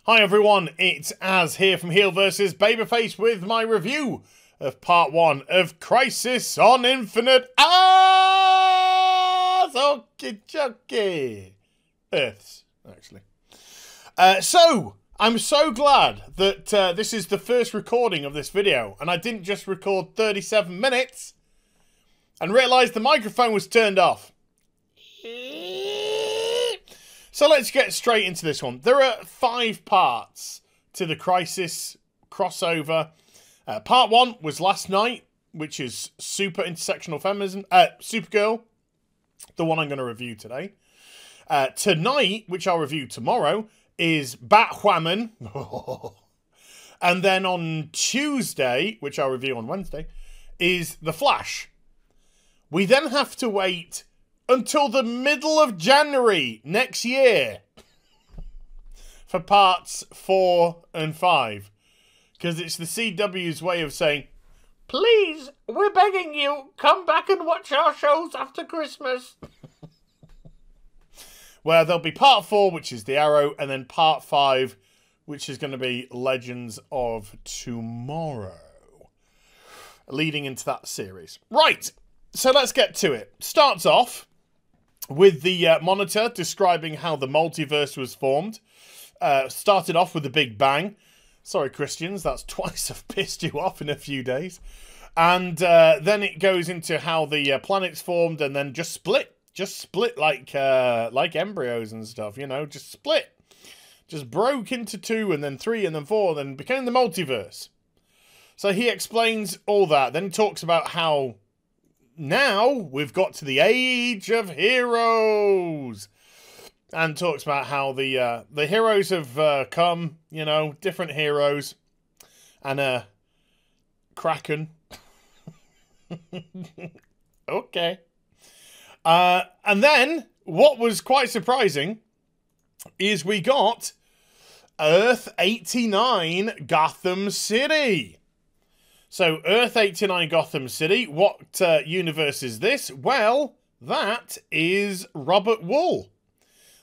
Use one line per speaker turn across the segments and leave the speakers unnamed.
Hi everyone, it's Az here from HeelvsBabyface with my review of part 1 of Crisis on Infinite Earths, actually. So, I'm so glad that this is the first recording of this video, and I didn't just record 37 minutes and realised the microphone was turned off. So let's get straight into this one. There are 5 parts to the Crisis crossover. Part 1 was last night, which is super intersectional feminism. Supergirl, the one I'm going to review today. Tonight, which I'll review tomorrow, is BATWOMAN. And then on Tuesday, which I'll review on Wednesday, is The Flash. We then have to wait until the middle of January next year for parts 4 and 5. Because it's the CW's way of saying, please, we're begging you, come back and watch our shows after Christmas. Where there'll be part 4, which is The Arrow, and then part 5, which is going to be Legends of Tomorrow. Leading into that series. Right, so let's get to it. Starts off with the monitor describing how the multiverse was formed. Started off with a big bang. Sorry, Christians, that's twice I've pissed you off in a few days. And then it goes into how the planets formed and then just split. Just split like embryos and stuff, you know, just split. Just broke into 2 and then 3 and then 4 and then became the multiverse. So he explains all that. Then he talks about how now we've got to the age of heroes, and talks about how the heroes have come, you know, different heroes, and Kraken. Okay. And then what was quite surprising is we got Earth 89 Gotham City. So, Earth 89 Gotham City, what universe is this? Well, that is Robert Wuhl.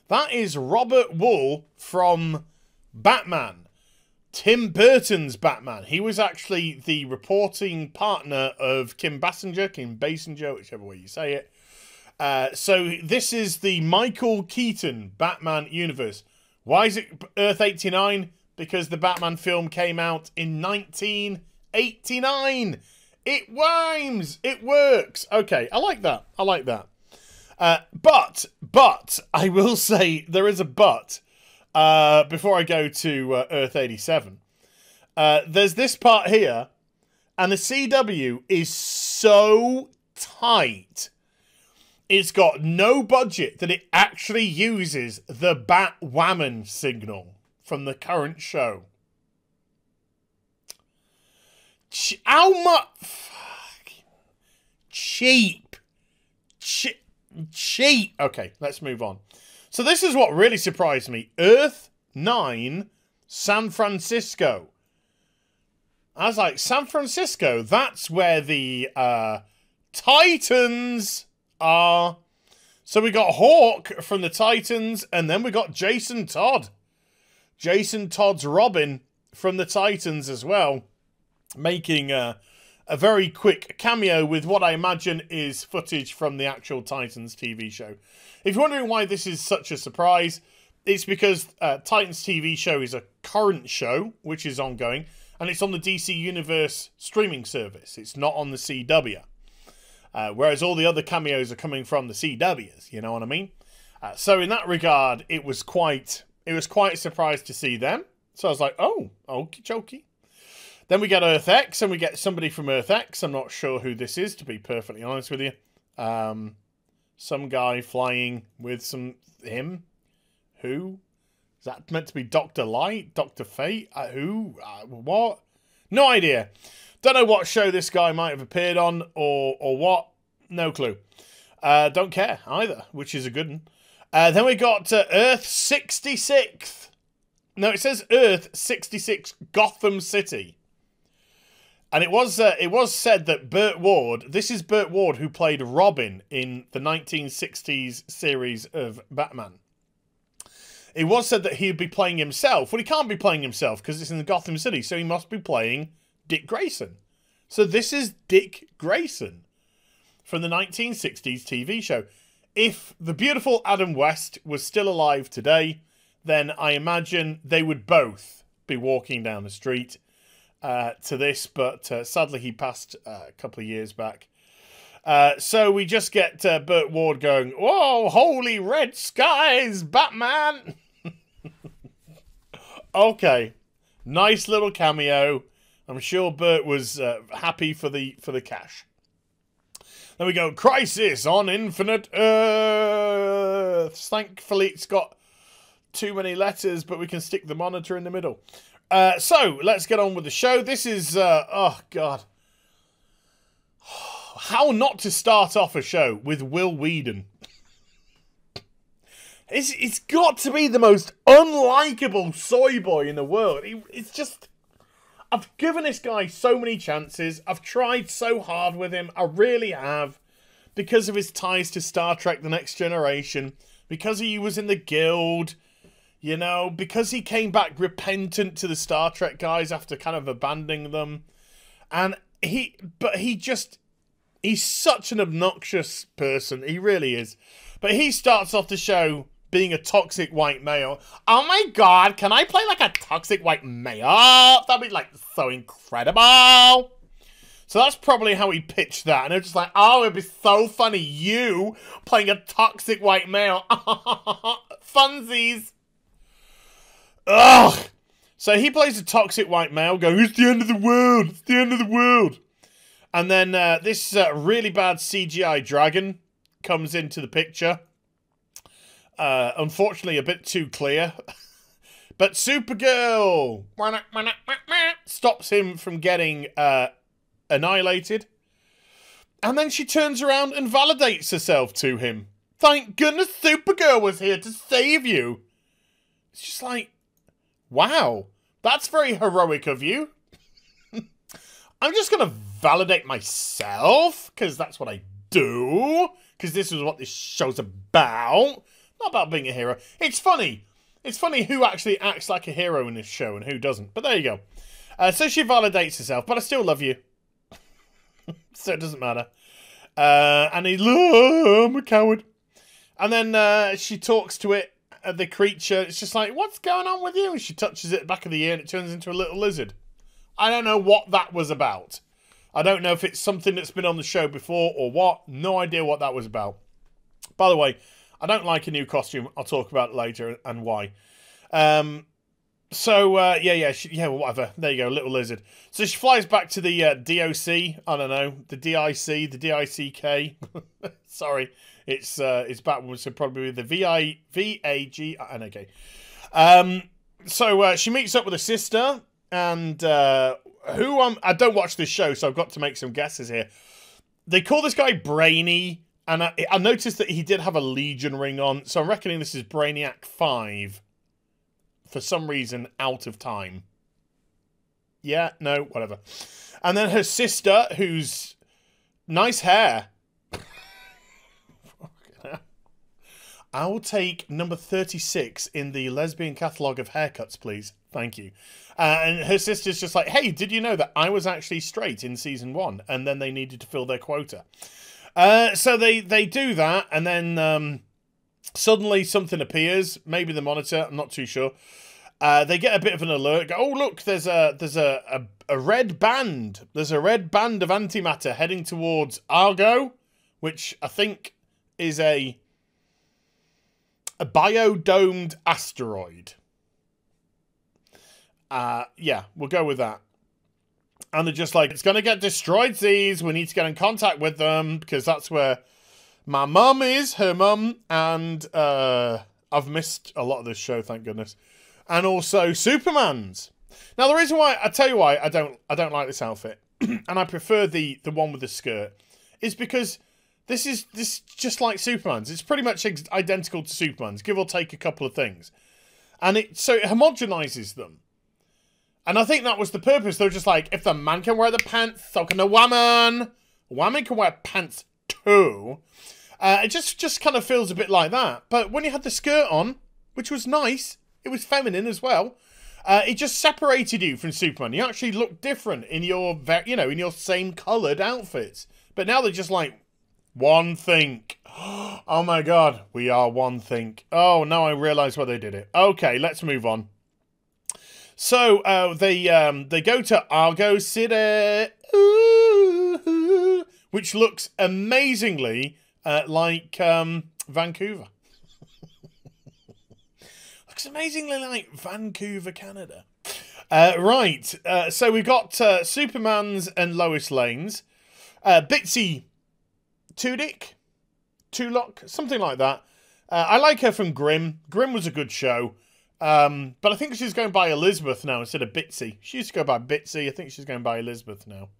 That is Robert Wuhl from Batman. Tim Burton's Batman. He was actually the reporting partner of Kim Basinger, whichever way you say it. So, this is the Michael Keaton Batman universe. Why is it Earth 89? Because the Batman film came out in 1989. It rhymes. It works. Okay, I like that. I like that. But I will say there is a but before I go to Earth 87. There's this part here, and the CW is so tight. It's got no budget that it actually uses the BATWOMAN signal from the current show. How much? Cheap. Okay, let's move on. So this is what really surprised me. Earth 9, San Francisco. I was like, San Francisco, that's where the Titans are. So we got Hawk from the Titans, and then we got Jason Todd. Jason Todd's Robin from the Titans as well. Making a very quick cameo with what I imagine is footage from the actual Titans TV show. If you're wondering why this is such a surprise, it's because Titans TV show is a current show, which is ongoing, and it's on the DC Universe streaming service. It's not on the CW. Whereas all the other cameos are coming from the CWs, you know what I mean? So in that regard, it was quite a surprise to see them. So I was like, oh, okie dokie. Then we get Earth X, and we get somebody from Earth X. I'm not sure who this is, to be perfectly honest with you. Some guy flying with him. Who? Is that meant to be Dr. Light? Dr. Fate? Who? What? No idea. Don't know what show this guy might have appeared on, or what. No clue. Don't care either, which is a good one. Then we got Earth 66. No, it says Earth 66 Gotham City. And it was said that Burt Ward, this is Burt Ward who played Robin in the 1960s series of Batman. It was said that he'd be playing himself. Well, he can't be playing himself because it's in Gotham City, so he must be playing Dick Grayson. So this is Dick Grayson from the 1960s TV show. If the beautiful Adam West was still alive today, then I imagine they would both be walking down the street to this, but sadly he passed a couple of years back. So we just get Burt Ward going, "Whoa, holy red skies, Batman!" Okay, nice little cameo. I'm sure Burt was happy for the cash. Then we go, "Crisis on Infinite Earths." Thankfully, it's got too many letters, but we can stick the monitor in the middle. So let's get on with the show. This is oh god, how not to start off a show with Will Whedon. It's got to be the most unlikable soy boy in the world. It's just, I've given this guy so many chances. I've tried so hard with him. I really have. Because of his ties to Star Trek The Next Generation. Because he was in the Guild. You know, because he came back repentant to the Star Trek guys after kind of abandoning them. And he's such an obnoxious person. He really is. But he starts off the show being a toxic white male. Oh my god, can I play like a toxic white male? That'd be like so incredible. So that's probably how he pitched that. And they're just like, oh, it'd be so funny, you playing a toxic white male. Funsies. Ugh. So he plays a toxic white male going, "It's the end of the world. It's the end of the world." And then this really bad CGI dragon comes into the picture. Unfortunately, a bit too clear. But Supergirl stops him from getting annihilated. And then she turns around and validates herself to him. Thank goodness Supergirl was here to save you. It's just like, wow, that's very heroic of you. I'm just going to validate myself, because that's what I do. Because this is what this show's about. Not about being a hero. It's funny. It's funny who actually acts like a hero in this show and who doesn't. But there you go. So she validates herself, but I still love you. So it doesn't matter. And he's, "Oh, I'm a coward." And then she talks to it, the creature. It's just like, "What's going on with you?" And she touches it back of the ear and it turns into a little lizard. I don't know what that was about. I don't know if it's something that's been on the show before or what. No idea what that was about. By the way, I don't like a new costume. I'll talk about it later and why. Yeah, whatever. There you go, little lizard. So she flies back to the DOC. I don't know, the DIC, the DICK. Sorry, it's Batwoman, so probably the VAG. Okay. So she meets up with her sister, and I don't watch this show, so I've got to make some guesses here. They call this guy Brainy. And I noticed that he did have a Legion ring on, so I'm reckoning this is Brainiac 5. For some reason, out of time. Yeah, no, whatever. And then her sister, who's nice hair. I will take number 36 in the lesbian catalogue of haircuts, please. Thank you. And her sister's just like, "Hey, did you know that I was actually straight in season 1? And then they needed to fill their quota." So they do that, and then suddenly something appears. Maybe the monitor. I'm not too sure. They get a bit of an alert. Go, "Oh look, there's a red band. There's a red band of antimatter heading towards Argo, which I think is a biodomed asteroid." Yeah, we'll go with that. And they're just like, "It's going to get destroyed, Z's. We need to get in contact with them because that's where my mum is, her mum." And I've missed a lot of this show, thank goodness. And also Superman's. Now, the reason why, I tell you why I don't like this outfit, and I prefer the one with the skirt, is because this is just like Superman's. It's pretty much identical to Superman's, give or take a couple of things. And it homogenizes them. And I think that was the purpose. They were just like, if the man can wear the pants, so can the woman. Woman can wear pants too. It just kind of feels a bit like that. But when you had the skirt on, which was nice. It was feminine as well. It just separated you from Superman. You actually looked different in your, in your same coloured outfits. But now they're just like, one think. Oh my god, we are one think. Oh, now I realise why they did it. Okay, let's move on. So they go to Argo City, which looks amazingly like Vancouver. Looks amazingly like Vancouver, Canada. Right, so we've got Superman's and Lois Lane's. Bitsy Tudyk, something like that. I like her from Grimm. Grimm was a good show. But I think she's going by Elizabeth now instead of Bitsy. She used to go by Bitsy. I think she's going by Elizabeth now.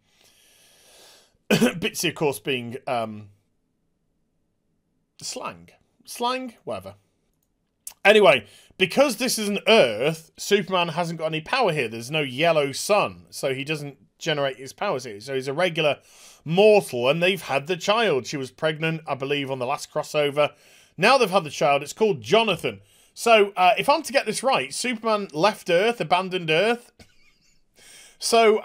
Bitsy, of course, being slang, whatever. Anyway, because this is an Earth, Superman hasn't got any power here. There's no yellow sun, so he doesn't generate his powers here. So he's a regular mortal, and they've had the child. She was pregnant, I believe, on the last crossover. Now they've had the child. It's called Jonathan. So, if I'm to get this right, Superman left Earth, abandoned Earth. So,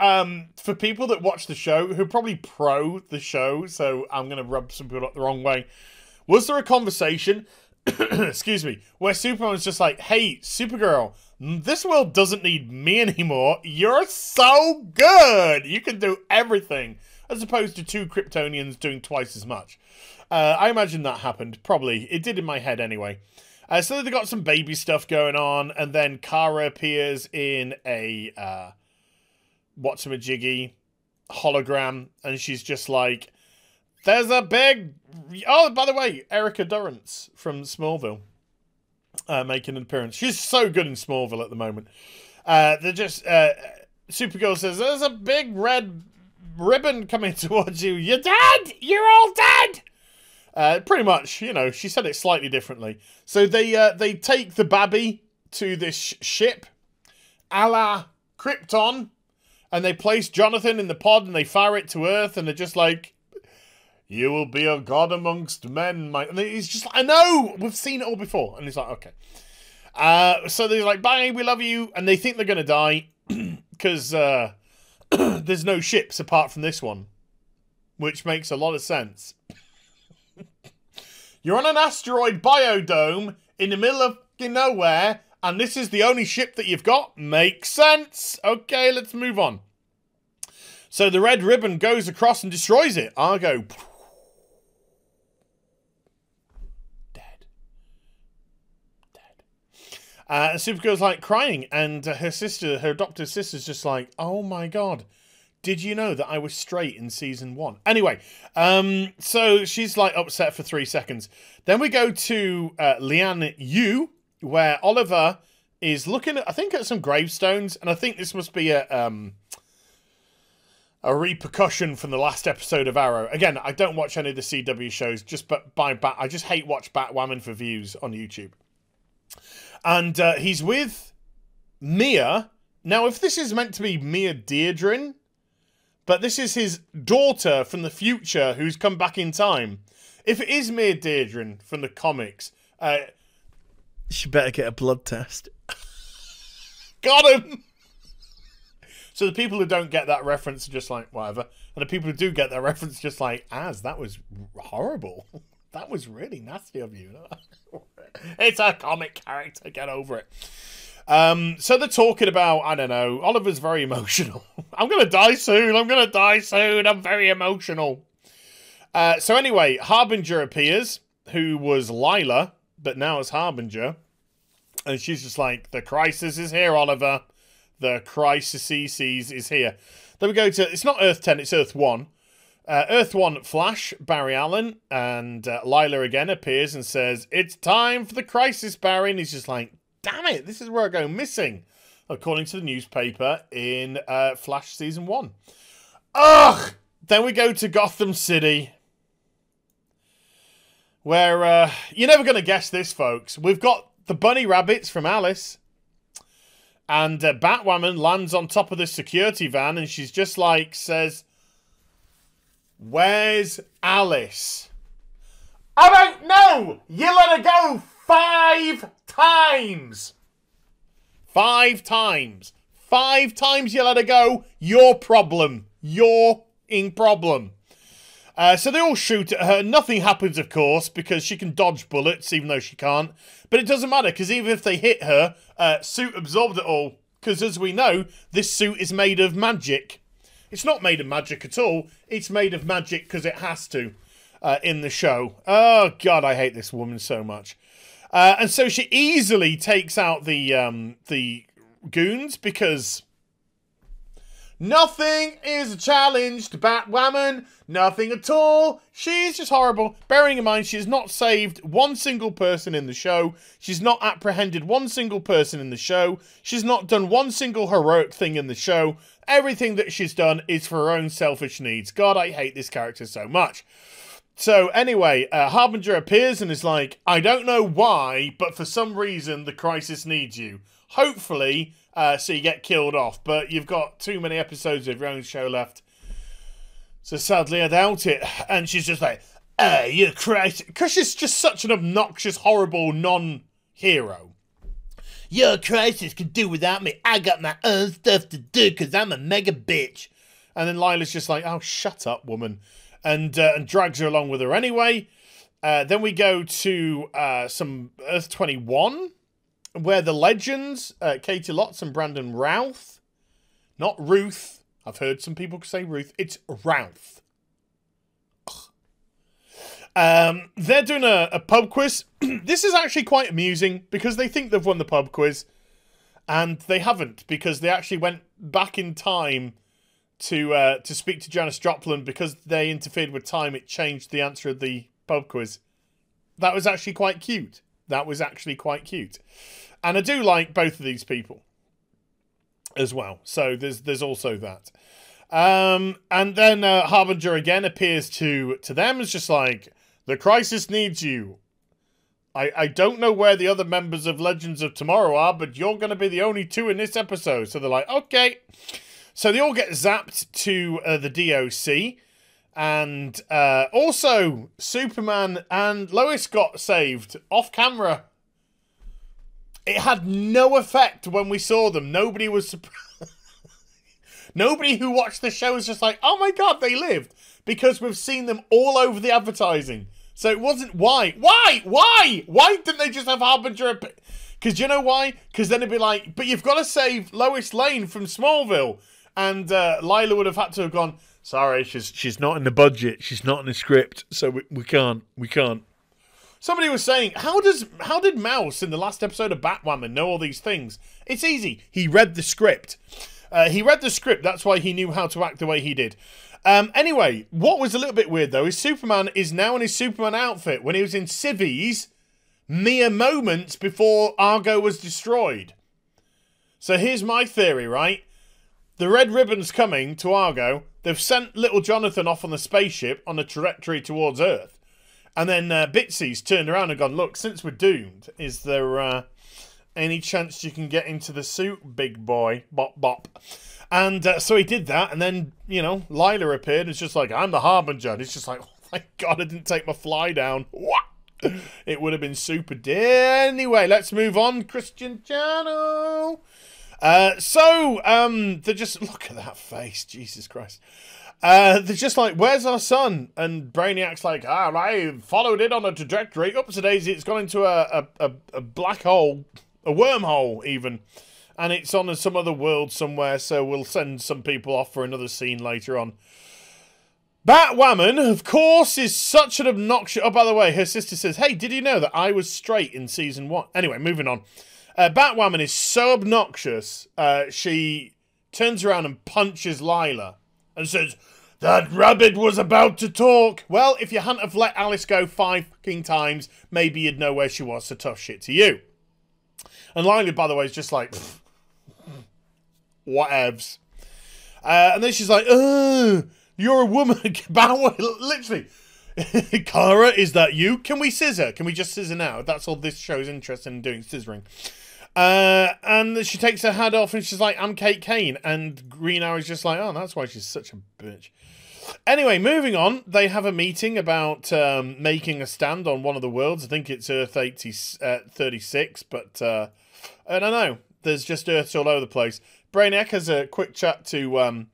for people that watch the show, who are probably pro the show, so I'm going to rub some people up the wrong way, was there a conversation, excuse me, where Superman was just like, hey, Supergirl, this world doesn't need me anymore. You're so good. You can do everything. As opposed to two Kryptonians doing twice as much. I imagine that happened. Probably. It did in my head anyway. So they've got some baby stuff going on, and then Kara appears in a whatsamajiggy hologram, and she's just like, there's a big... Oh, by the way, Erica Durrance from Smallville making an appearance. She's so good in Smallville at the moment. They're just... Supergirl says, there's a big red ribbon coming towards you. You're dead! You're all dead! Pretty much, you know, she said it slightly differently. So they take the babby to this ship, a la Krypton, and they place Jonathan in the pod and they fire it to Earth, and they're just like, you will be a god amongst men, mate. And he's just like, I know, we've seen it all before. And he's like, okay. So they're like, bye, we love you. And they think they're going to die because there's no ships apart from this one, which makes a lot of sense. You're on an asteroid biodome in the middle of nowhere, and this is the only ship that you've got? Makes sense. Okay, let's move on. So the red ribbon goes across and destroys it. Argo. Dead. And Supergirl's like crying, and her sister, her adopted sister's just like, oh my god. Did you know that I was straight in season 1? Anyway, so she's like upset for 3 seconds. Then we go to Lian Yu, where Oliver is looking at, I think, at some gravestones, and I think this must be a repercussion from the last episode of Arrow. Again, I don't watch any of the CW shows, I just hate watch BATWOMAN for views on YouTube. And he's with Mia. Now, if this is meant to be Mia Deirdre, but this is his daughter from the future who's come back in time. If it is Mia Deirdre from the comics, she better get a blood test. Got him! So the people who don't get that reference are just like, whatever. And the people who do get that reference are just like, that was horrible. That was really nasty of you. It's a comic character, get over it. So they're talking about, I don't know, Oliver's very emotional. I'm going to die soon. I'm very emotional. So anyway, Harbinger appears, who was Lila, but now is Harbinger. And she's just like, the crisis is here, Oliver. The crisis is here. Then we go to, it's not Earth 10, it's Earth 1. Earth 1, Flash, Barry Allen, and Lila again appears and says, it's time for the crisis, Barry. And he's just like, damn it, this is where I go missing, according to the newspaper in Flash Season 1. Ugh! Then we go to Gotham City, where, you're never going to guess this, folks. We've got the bunny rabbits from Alice, and Batwoman lands on top of the security van, and she's just like, says, where's Alice? I don't know! You let her go 5 times. 5 times. 5 times you let her go. Your problem. Your problem. So they all shoot at her. Nothing happens, of course, because she can dodge bullets, even though she can't. But it doesn't matter, because even if they hit her, suit absorbed it all. Because as we know, this suit is made of magic. It's not made of magic at all. It's made of magic because it has to in the show. Oh, God, I hate this woman so much. And so she easily takes out the goons because nothing is a challenge to Batwoman. Nothing at all. She's just horrible. Bearing in mind, she's not saved one single person in the show. She's not apprehended one single person in the show. She's not done one single heroic thing in the show. Everything that she's done is for her own selfish needs. God, I hate this character so much. So anyway, Harbinger appears and is like, I don't know why, but for some reason the crisis needs you. Hopefully, so you get killed off. But you've got too many episodes of your own show left. So sadly, I doubt it. And she's just like, you're crazy. Because she's just such an obnoxious, horrible non-hero. Your crisis can do without me. I got my own stuff to do because I'm a mega bitch. And then Lila's just like, oh, shut up, woman. And drags her along with her anyway. Then we go to some Earth 21, where the legends, Katie Lotz and Brandon Routh, not Ruth. I've heard some people say Ruth. It's Routh. They're doing a pub quiz. This is actually quite amusing because they think they've won the pub quiz. And they haven't, because they actually went back in time to speak to Janice Joplin. Because they interfered with time, it changed the answer of the pub quiz. That was actually quite cute. That was actually quite cute. And I do like both of these people as well. So there's also that. And then Harbinger again appears to them. It's just like, the crisis needs you. I don't know where the other members of Legends of Tomorrow are, but you're going to be the only 2 in this episode. So they're like, okay. So they all get zapped to the DOC. And also, Superman and Lois got saved off camera. It had no effect when we saw them. Nobody was surprised. Nobody who watched the show was just like, oh my God, they lived. Because we've seen them all over the advertising. So it wasn't why. Why didn't they just have Harbinger? Because you know why? Because then it'd be like, but you've got to save Lois Lane from Smallville. And Lila would have had to have gone, sorry, she's not in the budget. She's not in the script. So we can't. Somebody was saying, how did Mouse in the last episode of Batwoman know all these things? It's easy. He read the script. That's why he knew how to act the way he did. Anyway, what was a little bit weird, though, is Superman is now in his Superman outfit when he was in civvies mere moments before Argo was destroyed. So here's my theory, right? The Red Ribbon's coming to Argo. They've sent little Jonathan off on the spaceship on a trajectory towards Earth. And then Bitsy's turned around and gone, look, since we're doomed, is there any chance you can get into the suit, big boy? Bop, bop. And so he did that, and then, you know, Lila appeared, and it's just like, I'm the Harbinger. And it's just like, oh, thank God I didn't take my fly down. What? It would have been super. Anyway, let's move on. Christian Channel. They're just, look at that face, Jesus Christ. They're just like, where's our son? And Brainiac's like, I followed it on a trajectory. Up to daisy, it's gone into a black hole, a wormhole even. And it's on some other world somewhere, so we'll send some people off for another scene later on. Batwoman, of course, is such an obnoxious... Oh, by the way, her sister says, hey, did you know that I was straight in season 1? Anyway, moving on. Batwoman is so obnoxious, she turns around and punches Lila and says, that rabbit was about to talk. Well, if you hadn't have let Alice go 5 fucking times, maybe you'd know where she was, so tough shit to you. And Lila, by the way, is just like, whatevs. And then she's like, you're a woman. Literally. Kara, is that you? Can we scissor? Can we just scissor now? That's all this show is interested in doing, scissoring. And she takes her hat off and she's like, I'm Kate Kane. And Green Arrow's just like, oh, that's why she's such a bitch. Anyway, moving on. They have a meeting about making a stand on one of the worlds. I think it's Earth 36, but I don't know. There's just Earths all over the place. Brainiac has a quick chat to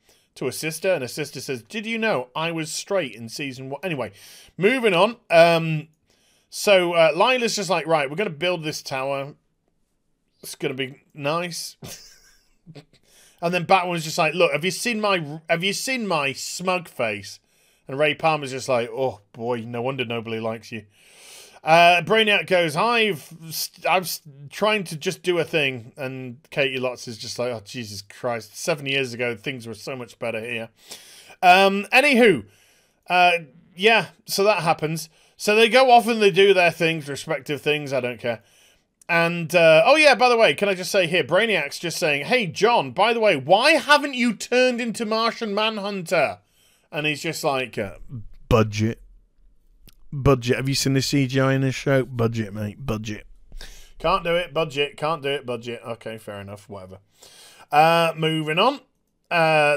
a sister, and her sister says, "Did you know I was straight in season 1?" Anyway, moving on. So Lila's just like, right, we're going to build this tower. It's going to be nice. And then Batwoman's just like, look, have you seen my smug face? And Ray Palmer's just like, oh boy, no wonder nobody likes you. Brainiac goes, I'm trying to just do a thing, and Katie Lotz is just like, oh Jesus Christ, 7 years ago things were so much better here. Anywho, yeah, so that happens. So they go off and they do their things, respective things. I don't care. And, oh yeah, by the way, can I just say here, Brainiac's just saying, hey, John, by the way, why haven't you turned into Martian Manhunter? And he's just like, budget. Budget. Have you seen the CGI in this show? Budget, mate. Budget. Can't do it. Budget. Can't do it. Budget. Okay, fair enough. Whatever. Moving on.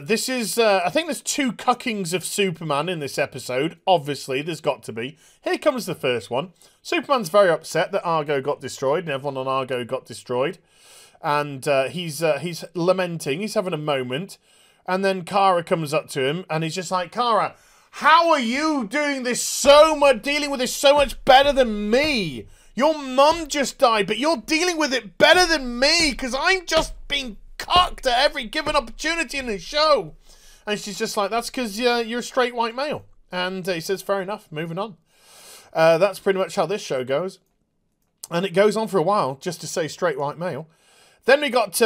This is, I think there's 2 cuckings of Superman in this episode. Obviously, there's got to be. Here comes the first one. Superman's very upset that Argo got destroyed and everyone on Argo got destroyed. And he's lamenting. He's having a moment. And then Kara comes up to him and he's just like, Kara, how are you doing this dealing with this so much better than me? Your mum just died, but you're dealing with it better than me because I'm just being cocked at every given opportunity in the show. And she's just like, that's because you're a straight white male. And he says, fair enough, moving on. That's pretty much how this show goes. And it goes on for a while, just to say straight white male. Then we got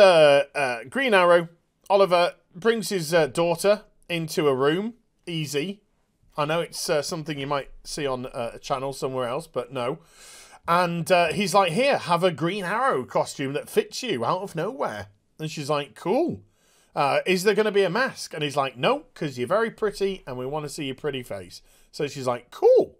Green Arrow. Oliver brings his daughter into a room. Easy. I know it's something you might see on a channel somewhere else, but no. And he's like, here, have a Green Arrow costume that fits you out of nowhere. And she's like, cool. Is there going to be a mask? And he's like, no, because you're very pretty and we want to see your pretty face. So she's like, cool.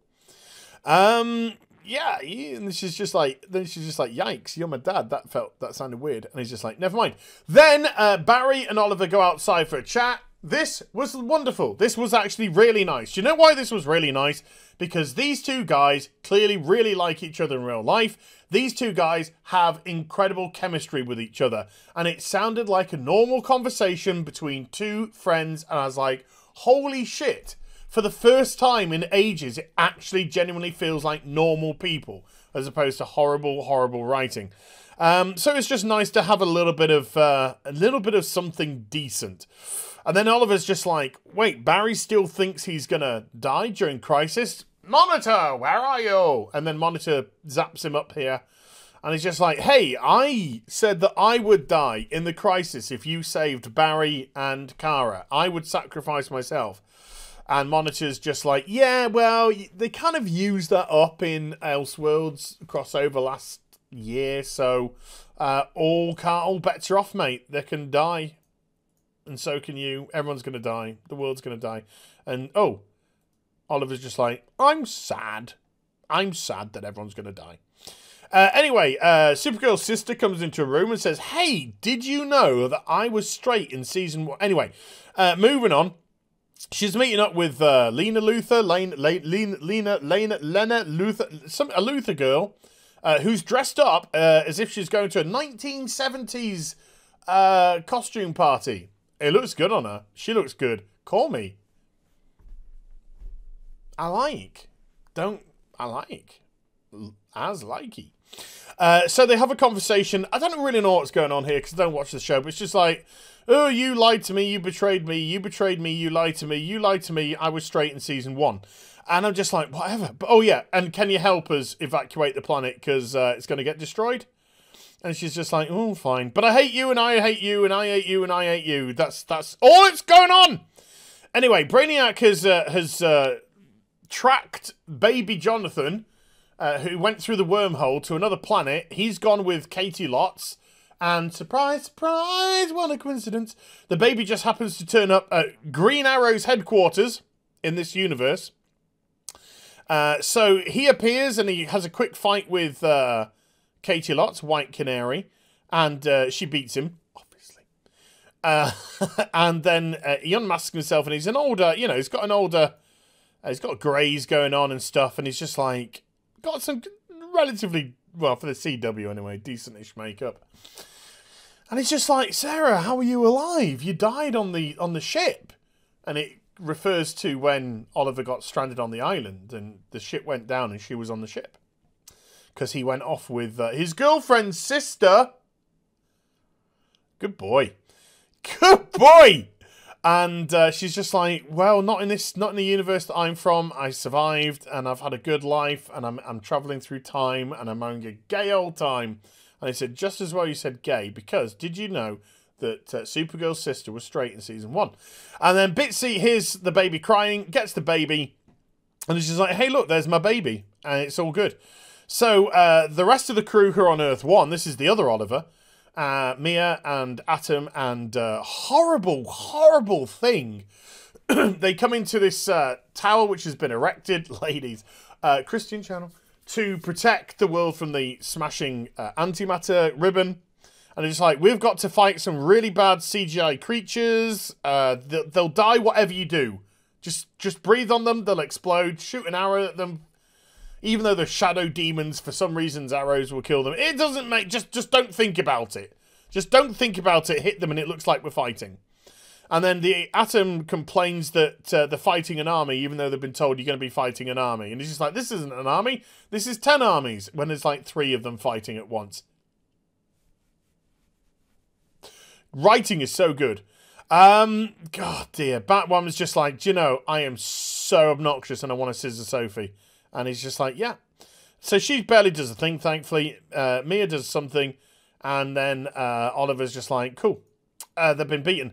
Yeah. And she's just like, yikes, you're my dad. That sounded weird. And he's just like, never mind. Then Barry and Oliver go outside for a chat. This was wonderful. This was actually really nice. You know why this was really nice? Because these 2 guys clearly really like each other in real life. These 2 guys have incredible chemistry with each other. And it sounded like a normal conversation between 2 friends. And I was like, holy shit. For the first time in ages, it actually genuinely feels like normal people. As opposed to horrible, horrible writing. So it's just nice to have a little bit of something decent. And then Oliver's just like, wait, Barry still thinks he's gonna die during Crisis? Monitor, where are you? And then Monitor zaps him up here. And he's just like, hey, I said that I would die in the Crisis if you saved Barry and Kara. I would sacrifice myself. And Monitor's just like, yeah, well, they kind of used that up in Elseworlds crossover last year. So all bets are off, mate. They can die. And so can you. Everyone's going to die. The world's going to die. And, oh, Oliver's just like, I'm sad. I'm sad that everyone's going to die. Anyway, Supergirl's sister comes into a room and says, hey, did you know that I was straight in season 1? Anyway, moving on. She's meeting up with Lena Luthor, Lena Luthor, a Luthor girl, who's dressed up as if she's going to a 1970s costume party. It looks good on her. She looks good. Call me. I like. As likey. So they have a conversation. I don't really know what's going on here because I don't watch the show, but it's just like, oh, you lied to me, you betrayed me, you betrayed me, you lied to me, you lied to me, I was straight in season 1. And I'm just like, whatever. But, oh yeah, and can you help us evacuate the planet because it's going to get destroyed? And she's just like, oh, fine. But I hate you, and I hate you, and I hate you, and I hate you. That's all that's going on. Anyway, Brainiac has tracked baby Jonathan, who went through the wormhole to another planet. He's gone with Katie Lotz. And surprise, surprise, what a coincidence. The baby just happens to turn up at Green Arrow's headquarters in this universe. So he appears and he has a quick fight with Katie Lotz, White Canary. And she beats him, obviously. And then he unmasks himself, and he's an older, you know, he's got greys going on and stuff, and he's just like, got some relatively, well, for the CW anyway, decentish makeup. And he's just like, Sarah, how are you alive? You died on the ship. And it refers to when Oliver got stranded on the island and the ship went down and she was on the ship. Because he went off with his girlfriend's sister. Good boy. Good boy! And she's just like, well, not in the universe that I'm from. I survived and I've had a good life and I'm travelling through time and I'm having a gay old time. And he said, just as well you said gay, because did you know that Supergirl's sister was straight in season 1? And then Bitsy hears the baby crying, gets the baby, and she's like, hey, look, there's my baby. And it's all good. So the rest of the crew who are on Earth 1, this is the other Oliver, Mia and Atom, and horrible, horrible thing. They come into this tower which has been erected, ladies, Christian channel, to protect the world from the smashing antimatter ribbon. And it's like, we've got to fight some really bad CGI creatures. They'll die whatever you do. Just breathe on them, they'll explode. Shoot an arrow at them. Even though they're shadow demons, for some reasons arrows will kill them. It doesn't make... Just don't think about it. Just don't think about it. Hit them and it looks like we're fighting. And then the Atom complains that they're fighting an army, even though they've been told you're going to be fighting an army. And he's just like, this isn't an army. This is 10 armies, when there's like 3 of them fighting at once. Writing is so good. God dear. Batwoman's just like, do you know, I am so obnoxious and I want to scissor Sophie. And he's just like, yeah. So she barely does a thing, thankfully. Mia does something. And then Oliver's just like, cool. They've been beaten.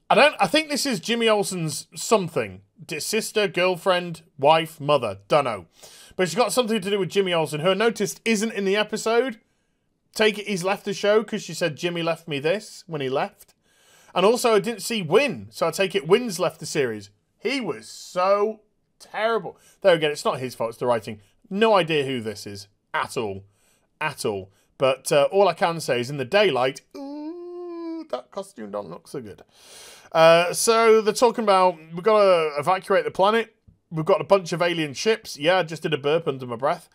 I think this is Jimmy Olsen's something. Sister, girlfriend, wife, mother. Dunno. But she's got something to do with Jimmy Olsen. Her notice isn't in the episode. Take it he's left the show because she said Jimmy left me this when he left. And also I didn't see Win. So I take it Win's left the series. He was so terrible. There again, it's not his fault. It's the writing. No idea who this is. At all. At all. But all I can say is in the daylight, ooh, that costume don't look so good. So they're talking about, we've got to evacuate the planet. We've got a bunch of alien ships. Yeah, I just did a burp under my breath.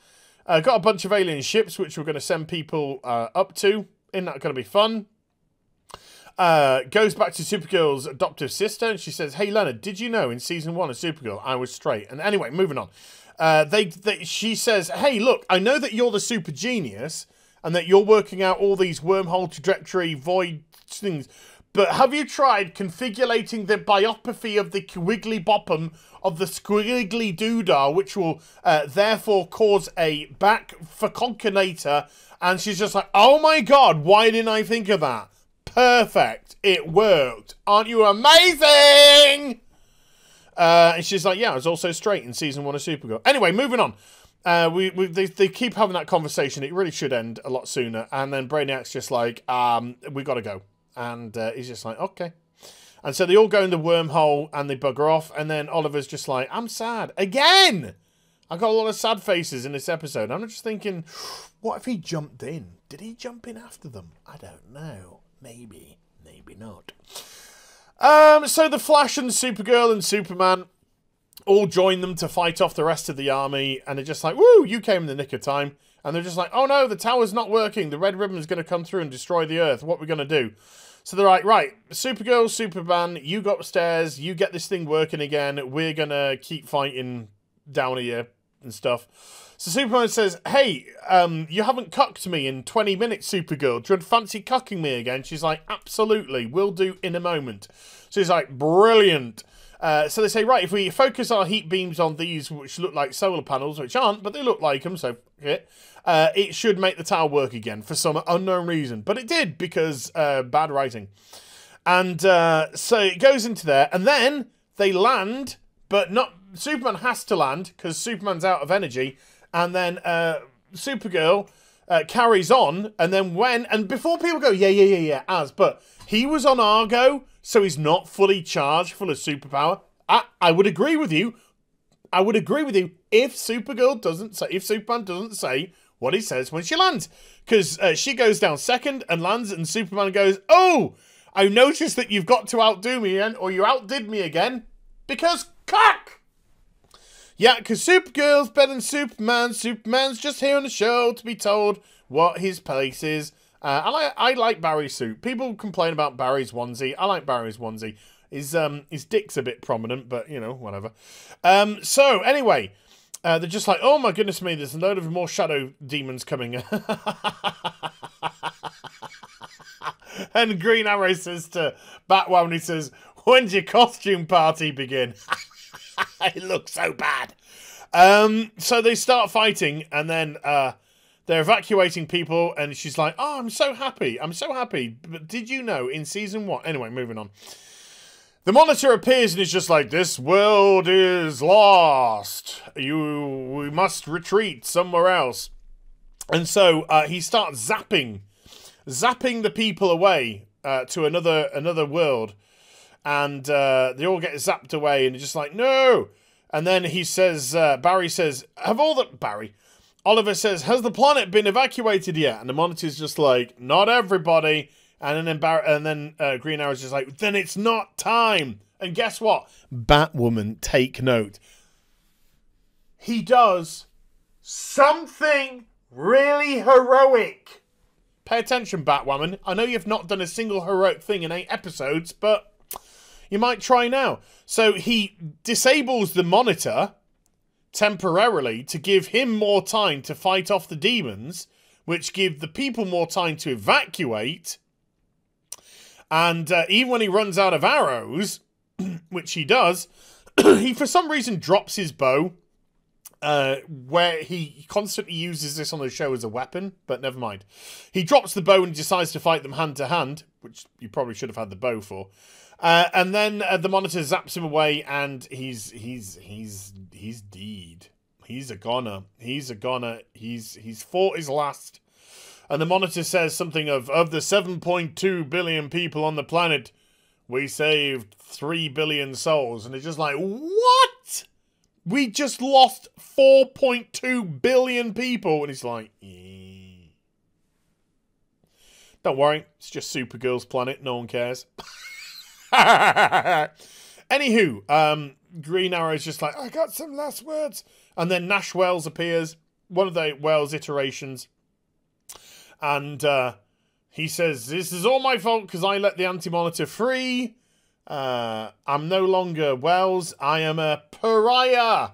Got a bunch of alien ships, which we're going to send people up to. Isn't that going to be fun? Goes back to Supergirl's adoptive sister, and she says, hey, Leonard, did you know in season 1 of Supergirl, I was straight? And anyway, moving on. She says, hey, look, I know that you're the super genius, and that you're working out all these wormhole trajectory void things, but have you tried configurating the biopathy of the wiggly boppum of the squiggly doodah, which will therefore cause a back for concatenator? And she's just like, oh my god, why didn't I think of that? Perfect. It worked. Aren't you amazing? And she's like, yeah, I was also straight in season 1 of Supergirl. Anyway, moving on. They keep having that conversation. It really should end a lot sooner. And then Brainiac's just like, we got to go. And he's just like, okay. And so they all go in the wormhole and they bugger off. And then Oliver's just like, I'm sad. Again! I got a lot of sad faces in this episode. I'm just thinking, what if he jumped in? Did he jump in after them? I don't know. Maybe. Maybe not. So the Flash and Supergirl and Superman all join them to fight off the rest of the army. And they're just like, woo, you came in the nick of time. And they're just like, oh no, the tower's not working. The red ribbon's going to come through and destroy the Earth. What are we going to do? So they're like, right, Supergirl, Superman, you go upstairs. You get this thing working again. We're going to keep fighting down here and stuff. So Superman says, hey, you haven't cucked me in 20 minutes, Supergirl. Do you fancy cucking me again? She's like, absolutely. Will do in a moment. So he's like, brilliant. So they say, right, if we focus our heat beams on these, which look like solar panels, which aren't, but they look like them, so it should make the tower work again for some unknown reason. But it did, because bad writing. And so it goes into there, and then they land, but not... Superman has to land, because Superman's out of energy, and then Supergirl carries on, and then when... And before people go, yeah, but he was on Argo, so he's not fully charged, full of superpower. I would agree with you. I would agree with you if Supergirl doesn't say... If Superman doesn't say what he says when she lands. Because she goes down second and lands, and Superman goes, oh, I noticed that you've got to outdo me again, or you outdid me again, because cock! Yeah, because Supergirl's better than Superman. Superman's just here on the show to be told what his place is. I like Barry's suit. People complain about Barry's onesie. I like Barry's onesie. His dick's a bit prominent, but, you know, whatever. So, anyway, they're just like, oh my goodness me, there's a load of more shadow demons coming. And Green Arrow says to Batwoman, he says, when's your costume party begin? It looks so bad. So they start fighting, and then they're evacuating people, and she's like, oh, I'm so happy. I'm so happy. But did you know in season 1... Anyway, moving on. The Monitor appears and is just like, this world is lost. We must retreat somewhere else. And so he starts zapping the people away to another world. And they all get zapped away, and they're just like, no. And then he says, Barry says, Oliver says, has the planet been evacuated yet? And the Monitor's just like, not everybody. And then Green Arrow's just like, then it's not time. And guess what? Batwoman, take note. He does something really heroic. Pay attention, Batwoman. I know you've not done a single heroic thing in 8 episodes, but you might try now. So he disables the Monitor temporarily to give him more time to fight off the demons, which give the people more time to evacuate. And even when he runs out of arrows, which he does, he for some reason drops his bow, where he constantly uses this on the show as a weapon, but never mind. He drops the bow and decides to fight them hand to hand, which you probably should have had the bow for. And then the Monitor zaps him away, and he's deed. He's a goner. He's a goner. He's fought his last. And the Monitor says something of the 7.2 billion people on the planet, we saved 3 billion souls. And it's just like, what? We just lost 4.2 billion people. And he's like, don't worry, it's just Supergirl's planet. No one cares. Anywho, Green Arrow's just like, I got some last words. And then Nash Wells appears, one of the Wells iterations. And he says, this is all my fault because I let the Anti-Monitor free. I'm no longer Wells. I am a pariah.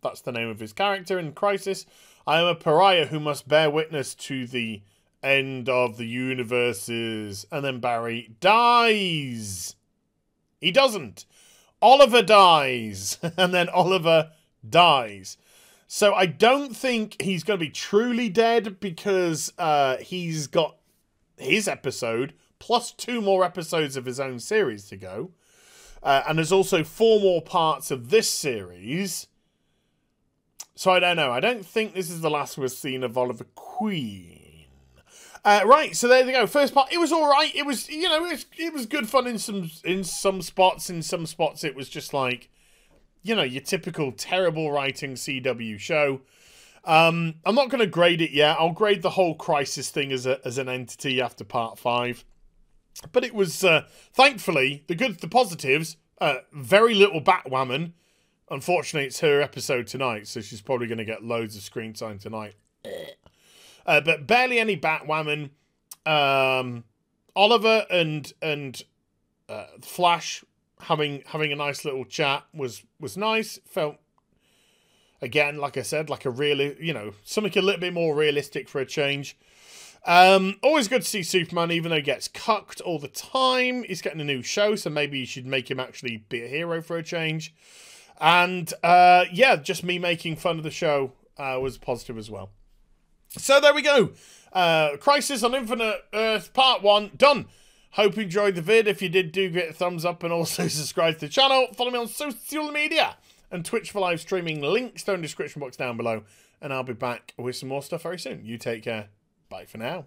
That's the name of his character in Crisis. I am a pariah who must bear witness to the end of the universes. And then Barry dies. He doesn't. Oliver dies. And then Oliver dies. So I don't think he's going to be truly dead because he's got his episode plus 2 more episodes of his own series to go. And there's also 4 more parts of this series. So I don't know. I don't think this is the last we've seen of Oliver Queen. Right, so there you go. First part, it was all right. It was, you know, it was good fun in some spots. In some spots, it was just like, you know, your typical terrible writing CW show. I'm not going to grade it yet. I'll grade the whole Crisis thing as an entity after part 5. But it was, thankfully, the positives, very little Batwoman. Unfortunately, it's her episode tonight, so she's probably going to get loads of screen time tonight. But barely any Batwoman. Oliver and Flash having a nice little chat was nice. Felt, again, like I said, like a really, you know, something a little bit more realistic for a change. Always good to see Superman, even though he gets cucked all the time. He's getting a new show, so maybe you should make him actually be a hero for a change. And yeah, just me making fun of the show was positive as well. So there we go. Crisis on Infinite Earth Part 1 done. Hope you enjoyed the vid. If you did, do get a thumbs up and also subscribe to the channel. Follow me on social media and Twitch for live streaming. Links down in the description box down below. And I'll be back with some more stuff very soon. You take care. Bye for now.